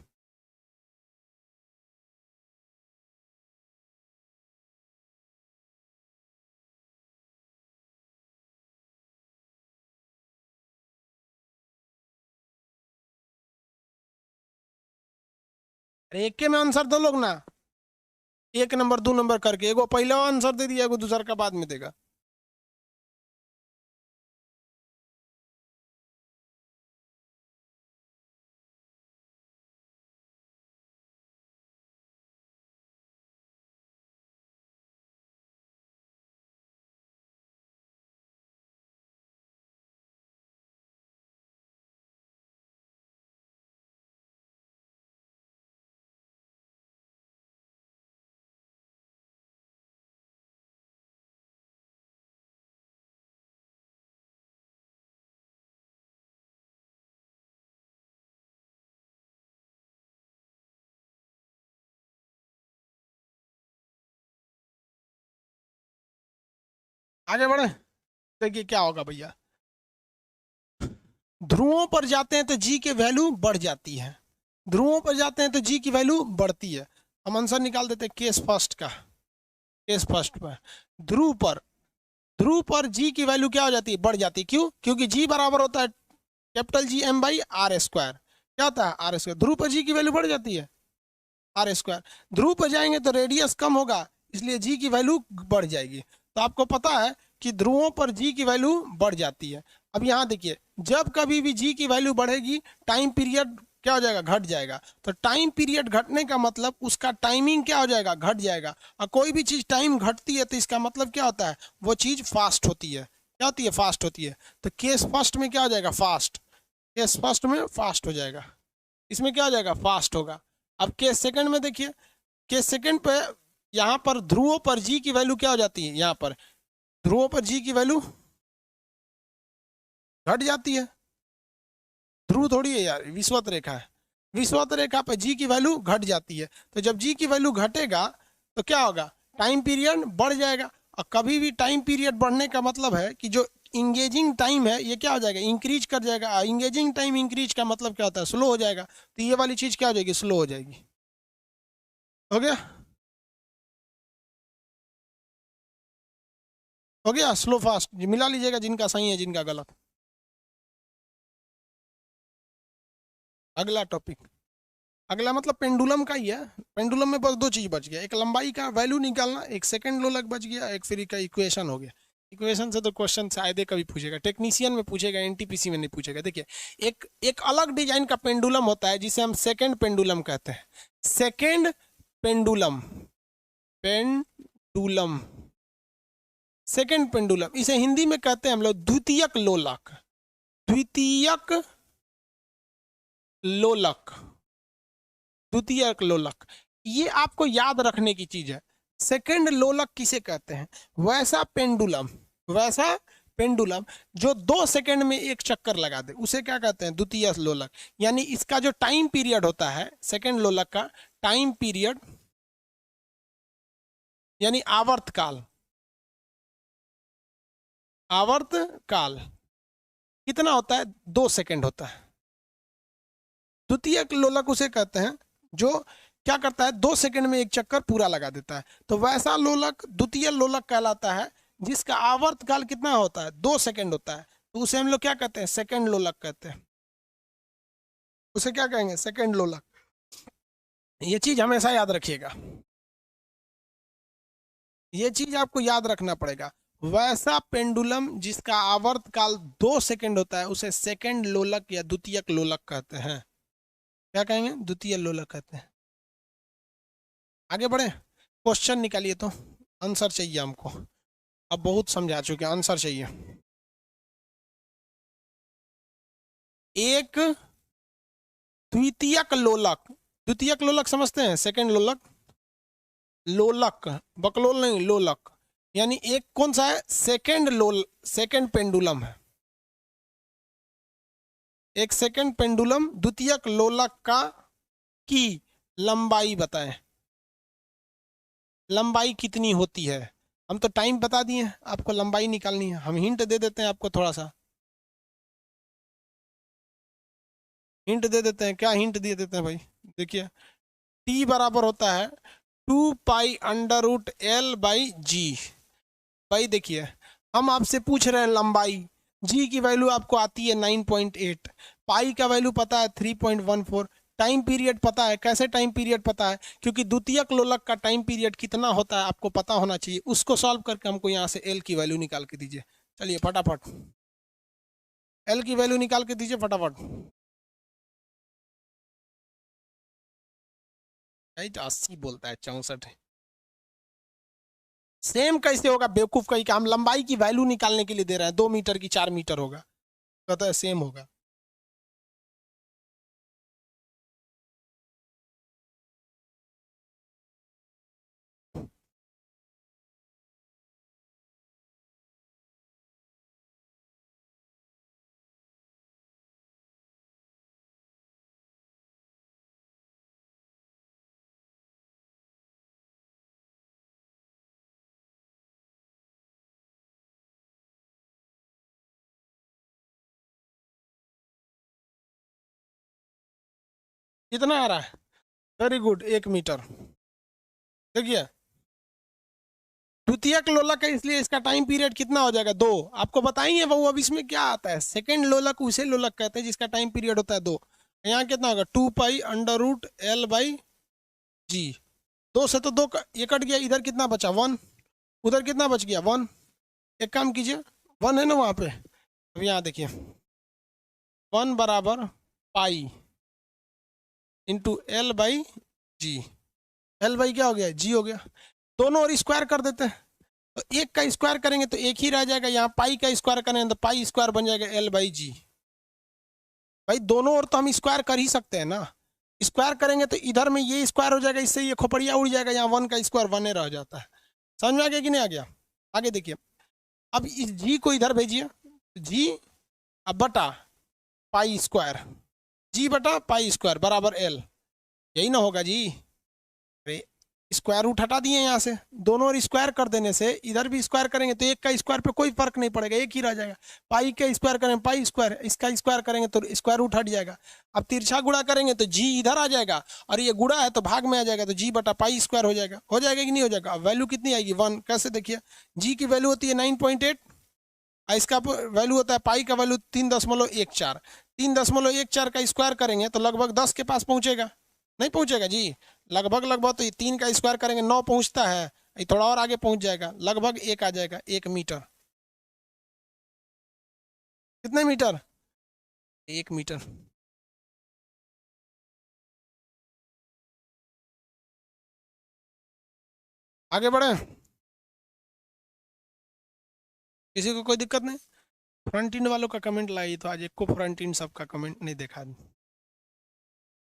अरे एक के में आंसर दो लोग ना, 1 नंबर 2 नंबर करके, एगो पहले आंसर दे दिया, एगो दूसरा का बाद में देगा। आगे बढ़े, देखिए क्या होगा भैया। ध्रुवों पर जाते हैं तो जी की वैल्यू बढ़ जाती है, ध्रुवों पर जाते हैं तो जी की वैल्यू बढ़ती है। हम आंसर निकाल देते हैं केस फर्स्ट का। केस फर्स्ट पर ध्रुव पर, ध्रुव पर जी की वैल्यू क्या हो जाती है, बढ़ जाती है। क्यों? क्योंकि जी बराबर होता है capital G M by R square. क्या होता है? Are square. ध्रुव पर जी की वैल्यू बढ़ जाती है आर स्क्वायर। ध्रुव पर जाएंगे तो रेडियस कम होगा, इसलिए जी की वैल्यू बढ़ जाएगी। तो आपको पता है कि ध्रुवों पर जी की वैल्यू बढ़ जाती है। अब यहाँ देखिए, जब कभी भी जी की वैल्यू बढ़ेगी टाइम पीरियड क्या हो जाएगा, घट जाएगा। तो टाइम पीरियड घटने का मतलब उसका टाइमिंग क्या हो जाएगा, घट जाएगा। और कोई भी चीज टाइम घटती है तो इसका मतलब क्या होता है, वो चीज फास्ट होती है। क्या होती है? फास्ट होती है। तो केस फर्स्ट में क्या हो जाएगा, फास्ट। केस फर्स्ट में फास्ट हो जाएगा, इसमें क्या हो जाएगा, फास्ट होगा। अब केस सेकंड में देखिए, केस सेकंड पे यहाँ पर ध्रुवों पर जी की वैल्यू क्या हो जाती है, यहाँ पर ध्रुवों पर जी की वैल्यू घट जाती है। ध्रुव थोड़ी है यार, विषुवत रेखा है। विषुवत रेखा पर जी की वैल्यू घट जाती है। तो जब जी की वैल्यू घटेगा तो क्या होगा, टाइम पीरियड बढ़ जाएगा। और कभी भी टाइम पीरियड बढ़ने का मतलब है कि जो इंगेजिंग टाइम है ये क्या हो जाएगा, इंक्रीज कर जाएगा। इंगेजिंग टाइम इंक्रीज का मतलब क्या होता है, स्लो हो जाएगा। तो ये वाली चीज क्या हो जाएगी, स्लो हो जाएगी। हो गया? हो गया स्लो फास्ट। मिला लीजिएगा जिनका सही है जिनका गलत। अगला टॉपिक, अगला मतलब पेंडुलम का ही है। पेंडुलम में बस दो चीज बच गया, एक लंबाई का वैल्यू निकालना, एक सेकंड लोलक बच गया, एक फिर का इक्वेशन हो गया। इक्वेशन से तो क्वेश्चन शायद कभी पूछेगा, टेक्नीशियन में पूछेगा, एनटीपीसी में नहीं पूछेगा। देखिए, एक एक अलग डिजाइन का पेंडुलम होता है जिसे हम सेकंड पेंडुलम कहते हैं। Second pendulum, pendulum, second pendulum, इसे हिंदी में कहते हैं हम लोग द्वितीयक लोलक। द्वितीयक लोलक, द्वितीयक लोलक, ये आपको याद रखने की चीज है। सेकंड लोलक किसे कहते हैं? वैसा पेंडुलम, वैसा पेंडुलम जो 2 सेकंड में एक चक्कर लगा दे उसे क्या कहते हैं, द्वितीय लोलक। यानी इसका जो टाइम पीरियड होता है सेकंड लोलक का, टाइम पीरियड यानी आवर्त काल, आवर्त काल कितना होता है, 2 सेकंड होता है। द्वितीय लोलक उसे कहते हैं जो क्या करता है, 2 सेकंड में एक चक्कर पूरा लगा देता है। तो वैसा लोलक द्वितीय लोलक कहलाता है जिसका आवर्त काल कितना होता है, 2 सेकंड होता है। तो उसे हम लोग क्या कहते हैं, सेकंड लोलक कहते हैं। उसे क्या कहेंगे, सेकंड लोलक। ये चीज हमेशा याद रखिएगा, ये चीज आपको याद रखना पड़ेगा। वैसा पेंडुलम जिसका आवर्त काल 2 सेकंड होता है उसे सेकंड लोलक या द्वितीयक लोलक कहते हैं। क्या कहेंगे, द्वितीय लोलक कहते हैं। आगे बढ़े, क्वेश्चन निकालिए तो, आंसर चाहिए हमको। अब बहुत समझा चुके हैं, आंसर चाहिए। एक द्वितीयक लोलक, द्वितीयक लोलक समझते हैं, सेकंड लोलक, लोलक बकलोल नहीं, लोलक यानी एक कौन सा है, सेकंड लोल, सेकंड पेंडुलम है। एक सेकंड पेंडुलम द्वितीयक लोलक का की लंबाई बताएं, लंबाई कितनी होती है। हम तो टाइम बता दिए, आपको लंबाई निकालनी है। हम हिंट दे देते हैं आपको थोड़ा सा, हिंट दे देते हैं। क्या हिंट दे देते हैं भाई, देखिए, टी बराबर होता है 2 pi under root L by G. भाई देखिए, हम आपसे पूछ रहे हैं लंबाई, जी की वैल्यू आपको आती है 9.8, पाई का वैल्यू पता है 3.14, टाइम पीरियड पता है। कैसे टाइम पीरियड पता है, क्योंकि द्वितीयक लोलक का टाइम पीरियड कितना होता है आपको पता होना चाहिए। उसको सॉल्व करके हमको यहाँ से एल की वैल्यू निकाल के दीजिए। चलिए फटाफट एल की वैल्यू निकाल के दीजिए फटाफट। 80 बोलता है, 64। सेम कैसे होगा, बेवकूफ कहीं का। हम लंबाई की वैल्यू निकालने के लिए दे रहे हैं, 2 मीटर की 4 मीटर होगा, कहता है सेम होगा। कितना आ रहा है? Very good, 1 metre. देखिए द्वितीयक लोलक है, इसलिए इसका टाइम पीरियड कितना हो जाएगा? 2। आपको बताएंगे वो, अब इसमें क्या आता है, सेकंड लोलक उसे लोलक कहते हैं जिसका टाइम पीरियड होता है 2। यहाँ कितना होगा? 2 पाई अंडर रूट L/G। 2 से तो 2 ये कट गया, इधर कितना बचा? 1। उधर कितना बच गया? 1। एक काम कीजिए, 1 है ना वहाँ पे, अब यहाँ देखिए 1 बराबर पाई इंटू L/G। L/G क्या हो गया? G हो गया। दोनों और स्क्वायर कर देते हैं, तो एक का स्क्वायर करेंगे तो एक ही रह जाएगा, यहाँ पाई का स्क्वायर करेंगे तो पाई स्क्वायर बन जाएगा L/G। भाई दोनों ओर तो हम स्क्वायर कर ही सकते हैं ना, स्क्वायर करेंगे तो इधर में ये स्क्वायर हो जाएगा, इससे ये खोपड़िया उड़ जाएगा, यहाँ 1 का स्क्वायर 1 रह जाता है। समझ में आ गया कि नहीं आ गया? आगे देखिए, अब इस जी को इधर भेजिए, जी अब बटा पाई स्क्वायर, जी बटा पाई स्क्वायर बराबर L, यही ना होगा जी? अरे स्क्वायर रूट हटा दिए यहाँ से, दोनों ओर स्क्वायर कर देने से इधर भी स्क्वायर करेंगे तो एक का स्क्वायर पे कोई फर्क नहीं पड़ेगा, एक ही रह जाएगा। पाई का स्क्वायर करेंगे पाई स्क्वायर, इसका स्क्वायर करेंगे तो स्क्वायर रूट हट जाएगा। अब तिरछा गुणा करेंगे तो जी इधर आ जाएगा, और ये गुणा है तो भाग में आ जाएगा, तो जी बटा पाई स्क्वायर हो जाएगा। हो जाएगा कि नहीं हो जाएगा? अब वैल्यू कितनी आएगी? 1। कैसे देखिए, जी की वैल्यू होती है 9.8, इसका वैल्यू होता है पाई का वैल्यू 3.14। 3.14 का स्क्वायर करेंगे तो लगभग 10 के पास पहुंचेगा, नहीं पहुंचेगा जी? लगभग लगभग, तो ये 3 का स्क्वायर करेंगे 9 पहुंचता है, ये थोड़ा और आगे पहुंच जाएगा, लगभग 1 आ जाएगा, 1 मीटर। कितने मीटर? 1 मीटर। आगे बढ़े, किसी को कोई दिक्कत नहीं? फ्रंट इंड वालों का कमेंट लाई तो आज एक को फ्रंट इंड सबका कमेंट नहीं देखा,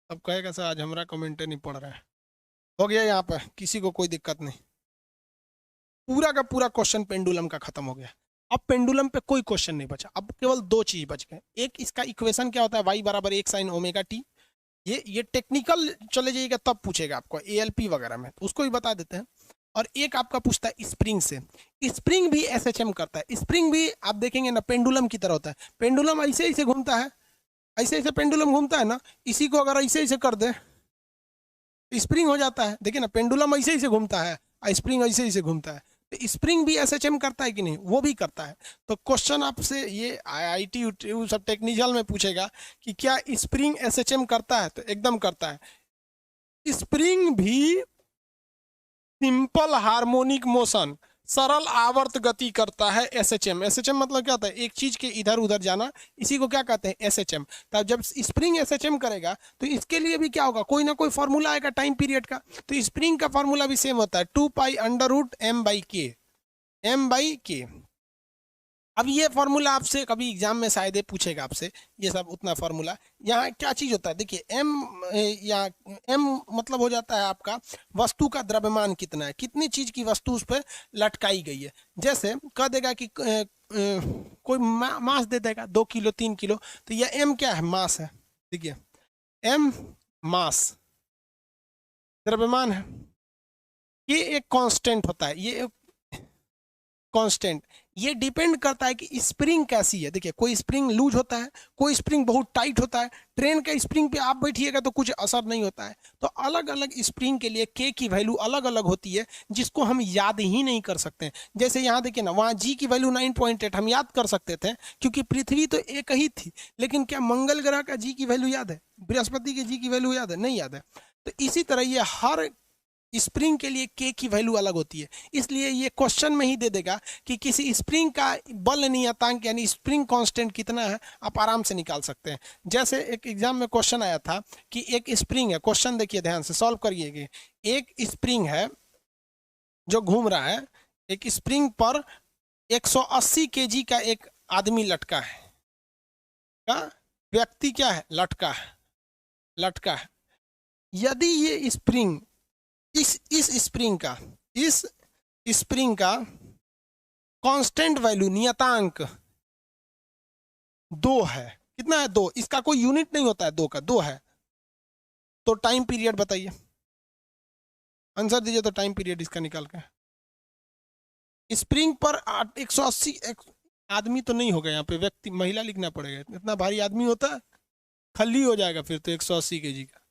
सब कहेगा सर आज हमारा कमेंट नहीं पड़ रहा है। हो गया यहाँ पे, किसी को कोई दिक्कत नहीं? पूरा का पूरा क्वेश्चन पेंडुलम का खत्म हो गया। अब पेंडुलम पे कोई क्वेश्चन नहीं बचा, अब केवल 2 चीज बच गए। एक इसका इक्वेशन क्या होता है, y बराबर 1 sin ओमेगा टी। ये टेक्निकल चले जाइएगा तब पूछेगा आपको ALP वगैरह में, तो उसको भी बता देते हैं। और एक आपका पूछता है स्प्रिंग से, स्प्रिंग भी SHM करता है। स्प्रिंग भी आप देखेंगे ना पेंडुलम की तरह होता है, पेंडुलम ऐसे ऐसे घूमता है, ऐसे ऐसे पेंडुलम घूमता है ना, इसी को अगर ऐसे ऐसे कर दे स्प्रिंग हो जाता है। देखिए ना पेंडुलम ऐसे ऐसे घूमता है, स्प्रिंग ऐसे ऐसे घूमता है, तो स्प्रिंग भी SHM करता है कि नहीं? वो भी करता है। तो क्वेश्चन आपसे ये IIT सब टेक्निकल में पूछेगा कि क्या स्प्रिंग SHM करता है, तो एकदम करता है। स्प्रिंग भी सिंपल हार्मोनिक मोशन, सरल आवर्त गति करता है, SHM। SHM मतलब क्या होता है? एक चीज के इधर उधर जाना, इसी को क्या कहते हैं? SHM। तब जब स्प्रिंग SHM करेगा तो इसके लिए भी क्या होगा? कोई ना कोई फॉर्मूला आएगा टाइम पीरियड का, तो स्प्रिंग का फॉर्मूला भी सेम होता है, 2 पाई अंडर रूट M/K। अब ये फॉर्मूला आपसे कभी एग्जाम में शायद पूछेगा आपसे, ये सब उतना फॉर्मूला। यहाँ क्या चीज होता है देखिए, M या M मतलब हो जाता है आपका वस्तु का द्रव्यमान कितना है, कितनी चीज की वस्तु उस पर लटकाई गई है। जैसे कह देगा कि कोई मास दे देगा 2 किलो 3 किलो, तो यह M क्या है? मास है। देखिए M मास द्रव्यमान है, ये एक कांस्टेंट होता है, ये कांस्टेंट। ये डिपेंड करता है कि स्प्रिंग कैसी है। देखिए कोई स्प्रिंग लूज होता है, कोई स्प्रिंग बहुत टाइट होता है। ट्रेन के स्प्रिंग पे आप बैठिएगा तो कुछ असर नहीं होता है। तो अलग अलग स्प्रिंग के लिए K की वैल्यू अलग अलग होती है, जिसको हम याद ही नहीं कर सकते। जैसे यहाँ देखिए ना, वहाँ G की वैल्यू 9.8 हम याद कर सकते थे क्योंकि पृथ्वी तो एक ही थी, लेकिन क्या मंगल ग्रह का G की वैल्यू याद है? बृहस्पति के G की वैल्यू याद है? नहीं याद है। तो इसी तरह ये हर स्प्रिंग के लिए K की वैल्यू अलग होती है, इसलिए ये क्वेश्चन में ही दे देगा कि किसी स्प्रिंग का बल नियतांक यानी स्प्रिंग कांस्टेंट कितना है, आप आराम से निकाल सकते हैं। जैसे एक एग्जाम में क्वेश्चन आया था कि एक स्प्रिंग है, क्वेश्चन देखिए ध्यान से सॉल्व करिएगा। एक स्प्रिंग है जो घूम रहा है, एक स्प्रिंग पर 180 kg का एक आदमी लटका है, का व्यक्ति क्या है? लटका है, लटका है। यदि ये स्प्रिंग इस स्प्रिंग का कांस्टेंट वैल्यू नियतांक 2 है, कितना है? 2, इसका कोई यूनिट नहीं होता है 2 का, 2 है, तो टाइम पीरियड बताइए, आंसर दीजिए। तो टाइम पीरियड इसका निकाल के स्प्रिंग पर 180 आदमी तो नहीं होगा यहाँ पे, व्यक्ति महिला लिखना पड़ेगा, इतना भारी आदमी होता है खली हो जाएगा फिर तो 180 kg का।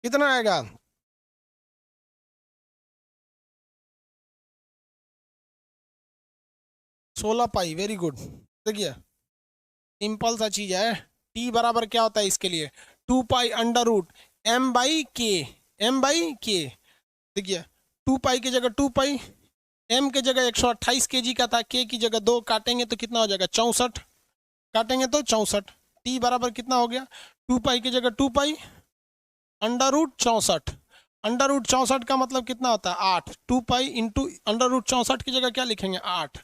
कितना आएगा? 16 पाई। Very good. देखिए सिंपल सा चीज है। टी बराबर क्या होता है इसके लिए? 2 pi under root M by K. M by K. देखिए 2 पाई की जगह 2 पाई, एम की जगह 128 kg का था, के की जगह 2 काटेंगे तो कितना हो जाएगा? 64। काटेंगे तो 64। टी बराबर कितना हो गया? 2 पाई की जगह 2 pi under root 64। Under root 64 का मतलब कितना होता है? 8। 2 पाई इंटू अंडर रूट 64 की जगह क्या लिखेंगे? 8।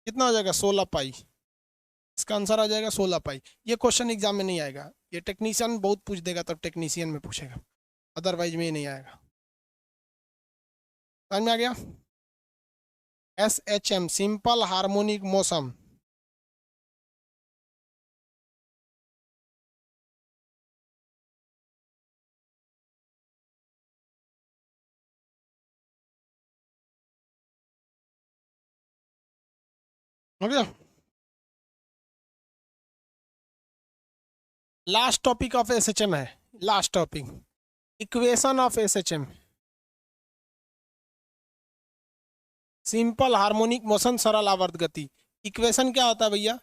कितना हो जाएगा? 16 पाई। इसका आंसर आ जाएगा 16 पाई। ये क्वेश्चन एग्जाम में नहीं आएगा, ये टेक्नीशियन बहुत पूछ देगा, तब टेक्नीशियन में पूछेगा, अदरवाइज में ये नहीं आएगा। समझ में आ गया? SHM simple harmonic motion. हो गया? लास्ट टॉपिक ऑफ SHM है, last topic, equation of SHM। Simple harmonic motion, सरल आवर्त गति। इक्वेशन क्या होता है भैया?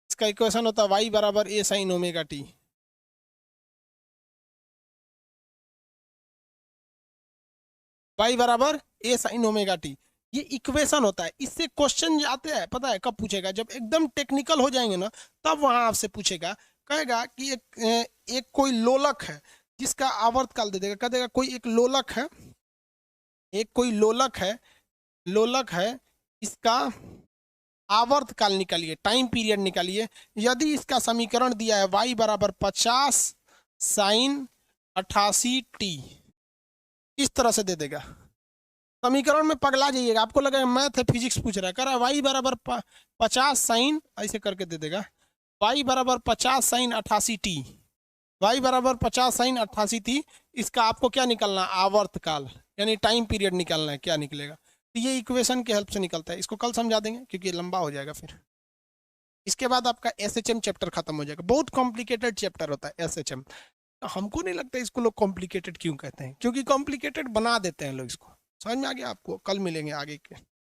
इसका इक्वेशन होता है y बराबर a sin omega T. y बराबर a sin ओमेगा टी, ये इक्वेशन होता है। इससे क्वेश्चन आते हैं, पता है कब पूछेगा? जब एकदम टेक्निकल हो जाएंगे ना, तब वहां आपसे पूछेगा। कहेगा कि एक कोई लोलक है जिसका आवर्त काल दे देगा, कह देगा कोई एक लोलक है, एक कोई लोलक है, लोलक है, इसका आवर्त काल निकालिए, टाइम पीरियड निकालिए। यदि इसका समीकरण दिया है y बराबर 50 साइन 88t, इस तरह से दे देगा। समीकरण में पगला जाइएगा, आपको लगेगा मैथ है, फिजिक्स पूछ रहा है। कह रहा है y बराबर 50 साइन, ऐसे करके दे देगा, y बराबर 50 साइन 88t, y बराबर 50 साइन 88t। इसका आपको क्या निकालना? आवर्त काल, यानी टाइम पीरियड निकालना है। क्या निकलेगा? तो ये इक्वेशन के हेल्प से निकलता है। इसको कल समझा देंगे क्योंकि लंबा हो जाएगा फिर। इसके बाद आपका SHM चैप्टर खत्म हो जाएगा। बहुत कॉम्प्लिकेटेड चैप्टर होता है SHM। हमको नहीं लगता इसको लोग कॉम्प्लिकेटेड क्यों कहते हैं, क्योंकि कॉम्प्लिकेटेड बना देते हैं लोग इसको। समझ में आ गया आपको? कल मिलेंगे आगे के।